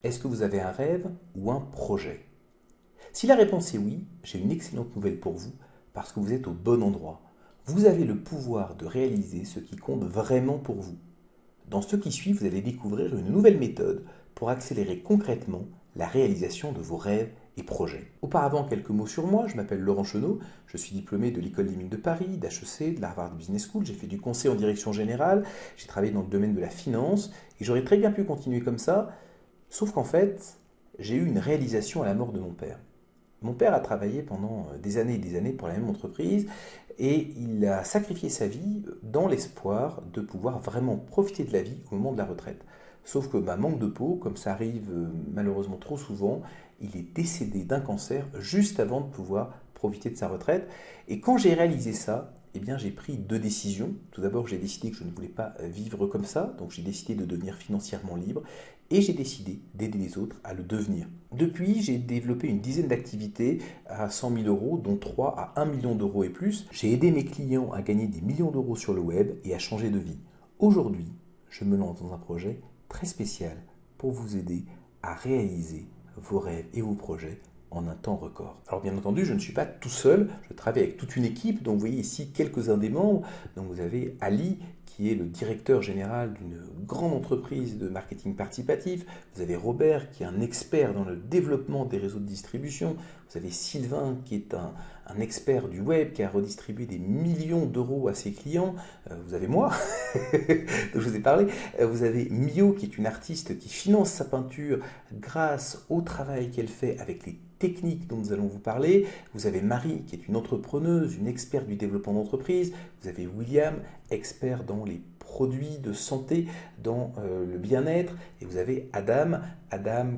Est-ce que vous avez un rêve ou un projet? Si la réponse est oui, j'ai une excellente nouvelle pour vous parce que vous êtes au bon endroit. Vous avez le pouvoir de réaliser ce qui compte vraiment pour vous. Dans ce qui suit, vous allez découvrir une nouvelle méthode pour accélérer concrètement la réalisation de vos rêves et projets. Auparavant, quelques mots sur moi. Je m'appelle Laurent Chenot, je suis diplômé de l'École des Mines de Paris, d'HEC, de la Harvard Business School. J'ai fait du conseil en direction générale, j'ai travaillé dans le domaine de la finance et j'aurais très bien pu continuer comme ça, sauf qu'en fait, j'ai eu une réalisation à la mort de mon père. Mon père a travaillé pendant des années et des années pour la même entreprise et il a sacrifié sa vie dans l'espoir de pouvoir vraiment profiter de la vie au moment de la retraite. Sauf que manque de peau, comme ça arrive malheureusement trop souvent, il est décédé d'un cancer juste avant de pouvoir profiter de sa retraite. Et quand j'ai réalisé ça, eh bien, j'ai pris deux décisions. Tout d'abord, j'ai décidé que je ne voulais pas vivre comme ça, donc j'ai décidé de devenir financièrement libre et j'ai décidé d'aider les autres à le devenir. Depuis, j'ai développé une dizaine d'activités à 100 000 euros, dont 3 à 1 million d'euros et plus. J'ai aidé mes clients à gagner des millions d'euros sur le web et à changer de vie. Aujourd'hui, je me lance dans un projet très spécial pour vous aider à réaliser vos rêves et vos projets en un temps record. Alors bien entendu, je ne suis pas tout seul, je travaille avec toute une équipe, donc vous voyez ici quelques-uns des membres. Donc vous avez Ali, qui est le directeur général d'une grande entreprise de marketing participatif. Vous avez Robert, qui est un expert dans le développement des réseaux de distribution. Vous avez Sylvain, qui est un expert du web, qui a redistribué des millions d'euros à ses clients. Vous avez moi, dont je vous ai parlé. Vous avez Mio, qui est une artiste qui finance sa peinture grâce au travail qu'elle fait avec les techniques dont nous allons vous parler. Vous avez Marie, qui est une entrepreneuse, une experte du développement d'entreprise. Vous avez William, expert dans les produits de santé, dans le bien-être. Et vous avez Adam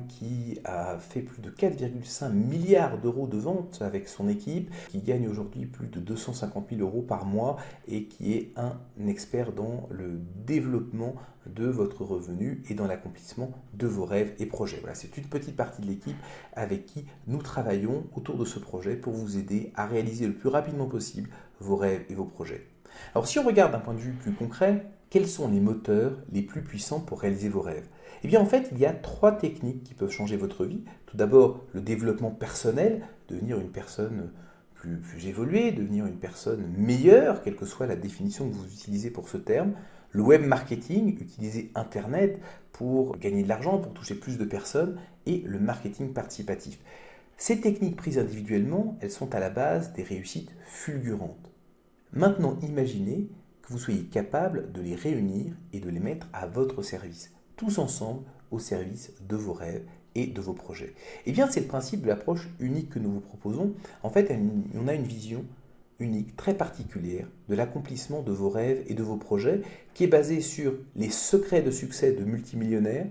qui a fait plus de 4,5 milliards d'euros de ventes avec son équipe, qui gagne aujourd'hui plus de 250 000 euros par mois et qui est un expert dans le développement de votre revenu et dans l'accomplissement de vos rêves et projets. Voilà, c'est une petite partie de l'équipe avec qui nous travaillons autour de ce projet pour vous aider à réaliser le plus rapidement possible vos rêves et vos projets. Alors si on regarde d'un point de vue plus concret, quels sont les moteurs les plus puissants pour réaliser vos rêves? Eh bien en fait, il y a trois techniques qui peuvent changer votre vie. Tout d'abord, le développement personnel, devenir une personne plus évoluée, devenir une personne meilleure, quelle que soit la définition que vous utilisez pour ce terme. Le web marketing, utiliser Internet pour gagner de l'argent, pour toucher plus de personnes, et le marketing participatif. Ces techniques prises individuellement, elles sont à la base des réussites fulgurantes. Maintenant, imaginez que vous soyez capable de les réunir et de les mettre à votre service, tous ensemble au service de vos rêves et de vos projets. Eh bien, c'est le principe de l'approche unique que nous vous proposons. En fait, on a une vision unique, très particulière, de l'accomplissement de vos rêves et de vos projets, qui est basée sur les secrets de succès de multimillionnaires,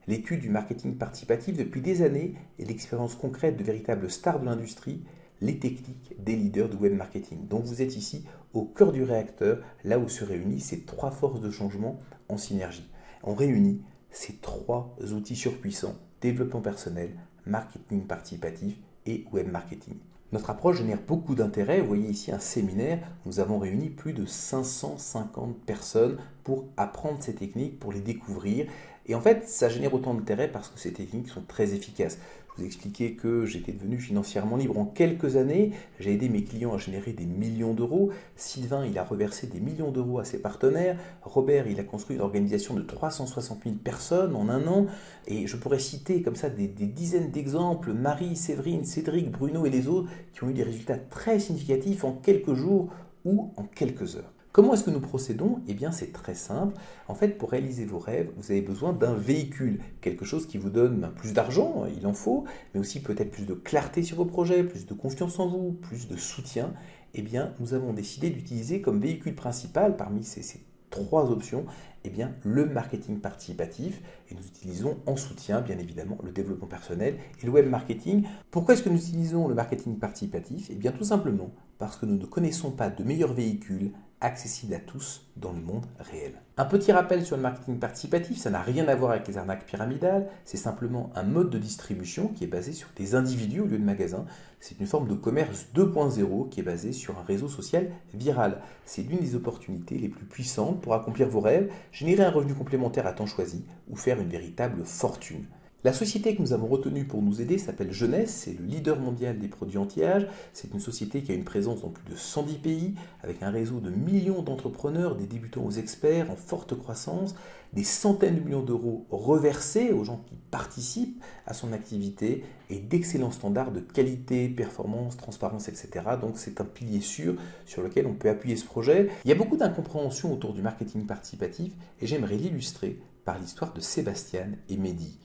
l'étude du marketing participatif depuis des années et l'expérience concrète de véritables stars de l'industrie, les techniques des leaders du web marketing. Donc vous êtes ici au cœur du réacteur, là où se réunissent ces trois forces de changement en synergie. On réunit ces trois outils surpuissants, développement personnel, marketing participatif et web marketing. Notre approche génère beaucoup d'intérêt. Vous voyez ici un séminaire. Nous avons réuni plus de 550 personnes pour apprendre ces techniques, pour les découvrir. Et en fait, ça génère autant d'intérêt parce que ces techniques sont très efficaces. Je vous ai expliqué que j'étais devenu financièrement libre en quelques années. J'ai aidé mes clients à générer des millions d'euros. Sylvain, il a reversé des millions d'euros à ses partenaires. Robert, il a construit une organisation de 360 000 personnes en un an. Et je pourrais citer comme ça des dizaines d'exemples. Marie, Séverine, Cédric, Bruno et les autres qui ont eu des résultats très significatifs en quelques jours ou en quelques heures. Comment est-ce que nous procédons? Eh bien, c'est très simple. En fait, pour réaliser vos rêves, vous avez besoin d'un véhicule, quelque chose qui vous donne plus d'argent, il en faut, mais aussi peut-être plus de clarté sur vos projets, plus de confiance en vous, plus de soutien. Eh bien, nous avons décidé d'utiliser comme véhicule principal parmi ces trois options, eh bien, le marketing participatif. Et nous utilisons en soutien, bien évidemment, le développement personnel et le web marketing. Pourquoi est-ce que nous utilisons le marketing participatif? Eh bien, tout simplement parce que nous ne connaissons pas de meilleur véhicule accessible à tous dans le monde réel. Un petit rappel sur le marketing participatif, ça n'a rien à voir avec les arnaques pyramidales, c'est simplement un mode de distribution qui est basé sur des individus au lieu de magasins. C'est une forme de commerce 2.0 qui est basée sur un réseau social viral. C'est l'une des opportunités les plus puissantes pour accomplir vos rêves, générer un revenu complémentaire à temps choisi ou faire une véritable fortune. La société que nous avons retenue pour nous aider s'appelle Jeunesse, c'est le leader mondial des produits anti-âge. C'est une société qui a une présence dans plus de 110 pays, avec un réseau de millions d'entrepreneurs, des débutants aux experts, en forte croissance, des centaines de millions d'euros reversés aux gens qui participent à son activité et d'excellents standards de qualité, performance, transparence, etc. Donc c'est un pilier sûr sur lequel on peut appuyer ce projet. Il y a beaucoup d'incompréhension autour du marketing participatif et j'aimerais l'illustrer par l'histoire de Sébastien et Mehdi.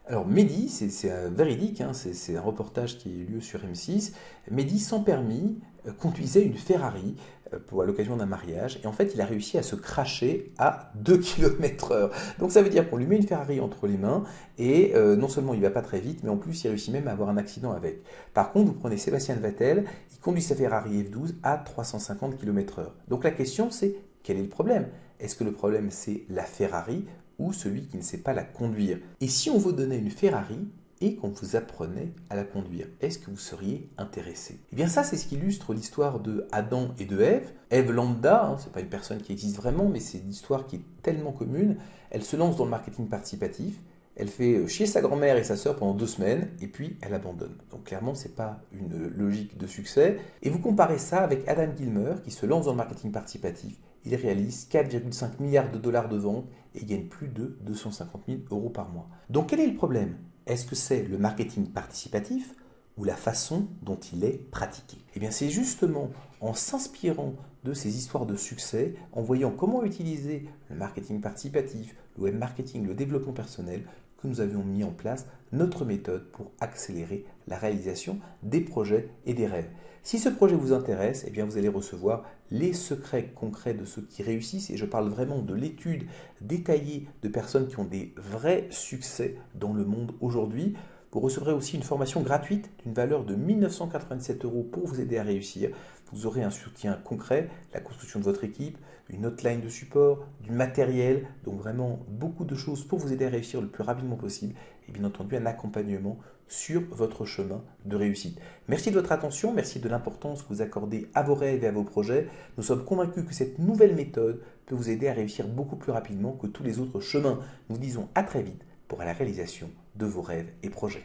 Alors Mehdi, c'est véridique, hein, c'est un reportage qui a eu lieu sur M6. Mehdi, sans permis, conduisait une Ferrari à l'occasion d'un mariage et en fait il a réussi à se cracher à 2 km/h. Donc ça veut dire qu'on lui met une Ferrari entre les mains et non seulement il va pas très vite, mais en plus il réussit même à avoir un accident avec. Par contre, vous prenez Sébastien Vettel, il conduit sa Ferrari F12 à 350 km/h. Donc la question c'est, quel est le problème? Est-ce que le problème c'est la Ferrari ou celui qui ne sait pas la conduire? Et si on vous donnait une Ferrari et qu'on vous apprenait à la conduire, est-ce que vous seriez intéressé? Eh bien ça, c'est ce qui illustre l'histoire de Adam et de Ève. Ève lambda, hein, ce n'est pas une personne qui existe vraiment, mais c'est une histoire qui est tellement commune. Elle se lance dans le marketing participatif, elle fait chier sa grand-mère et sa sœur pendant 2 semaines, et puis elle abandonne. Donc clairement, ce n'est pas une logique de succès. Et vous comparez ça avec Adam Gilmer, qui se lance dans le marketing participatif. Il réalise 4,5 milliards de dollars de ventes et gagne plus de 250 000 euros par mois. Donc quel est le problème? Est-ce que c'est le marketing participatif ou la façon dont il est pratiqué? Eh bien c'est justement en s'inspirant de ces histoires de succès, en voyant comment utiliser le marketing participatif, le web marketing, le développement personnel, que nous avions mis en place notre méthode pour accélérer la réalisation des projets et des rêves. Si ce projet vous intéresse, eh bien vous allez recevoir les secrets concrets de ceux qui réussissent et je parle vraiment de l'étude détaillée de personnes qui ont des vrais succès dans le monde aujourd'hui. Vous recevrez aussi une formation gratuite d'une valeur de 1 987 € pour vous aider à réussir. Vous aurez un soutien concret, la construction de votre équipe, une hotline de support, du matériel, donc vraiment beaucoup de choses pour vous aider à réussir le plus rapidement possible et bien entendu un accompagnement sur votre chemin de réussite. Merci de votre attention, merci de l'importance que vous accordez à vos rêves et à vos projets. Nous sommes convaincus que cette nouvelle méthode peut vous aider à réussir beaucoup plus rapidement que tous les autres chemins. Nous vous disons à très vite pour la réalisation de vos rêves et projets.